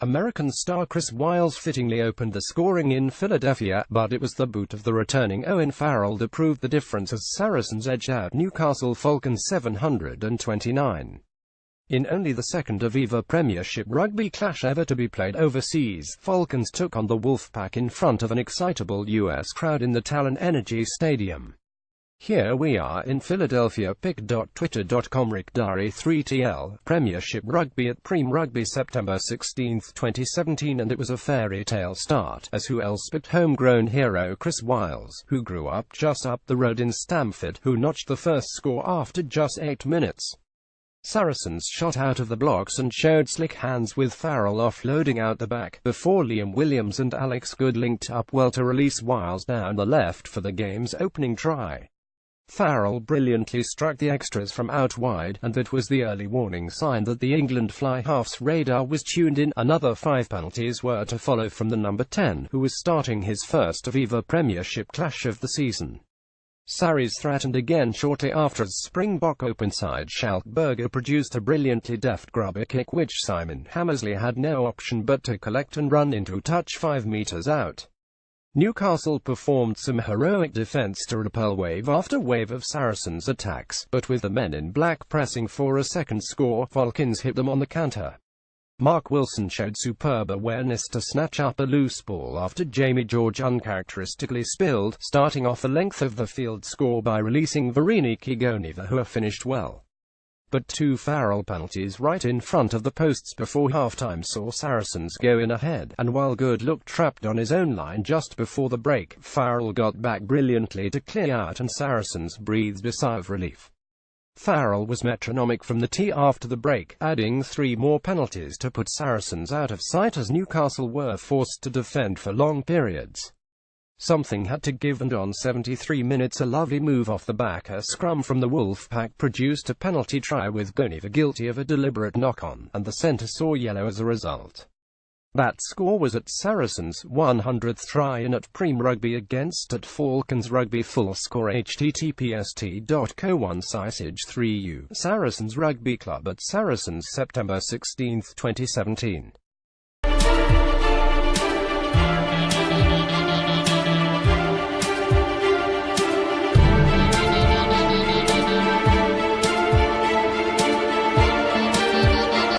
American star Chris Wyles fittingly opened the scoring in Philadephia, but it was the boot of the returning Owen Farrell that proved the difference as Saracens edged out Newcastle Falcons 729. In only the second Aviva Premiership rugby clash ever to be played overseas, Falcons took on the Wolfpack in front of an excitable US crowd in the Talon Energy Stadium. Here we are in Philadephia. pic.twitter.com Rick Dari 3TL, Premiership Rugby at Prem Rugby September 16, 2017, and it was a fairy tale start, as who else but homegrown hero Chris Wyles, who grew up just up the road in Stamford, who notched the first score after just 8 minutes. Saracens shot out of the blocks and showed slick hands with Farrell offloading out the back, before Liam Williams and Alex Good linked up well to release Wyles down the left for the game's opening try. Farrell brilliantly struck the extras from out wide, and that was the early warning sign that the England fly half's radar was tuned in. Another 5 penalties were to follow from the number 10, who was starting his first Aviva Premiership clash of the season. Sarries threatened again shortly after as Springbok openside Schalkberger produced a brilliantly deft grubber kick which Simon Hammersley had no option but to collect and run into touch 5 meters out. Newcastle performed some heroic defence to repel wave after wave of Saracens attacks, but with the men in black pressing for a second score, Falcons hit them on the counter. Mark Wilson showed superb awareness to snatch up a loose ball after Jamie George uncharacteristically spilled, starting off the length of the field score by releasing Varini Goniva, who finished well. But 2 Farrell penalties right in front of the posts before halftime saw Saracens go in ahead, and while Good looked trapped on his own line just before the break, Farrell got back brilliantly to clear out and Saracens breathed a sigh of relief. Farrell was metronomic from the tee after the break, adding 3 more penalties to put Saracens out of sight as Newcastle were forced to defend for long periods. Something had to give, and on 73 minutes a lovely move off the back a scrum from the Wolfpack produced a penalty try with Goniva guilty of a deliberate knock-on, and the centre saw yellow as a result. That score was at Saracens' 100th try-in at Prem Rugby against at Falcons Rugby. Full score https://co1/3u Saracens Rugby Club at Saracens September 16, 2017.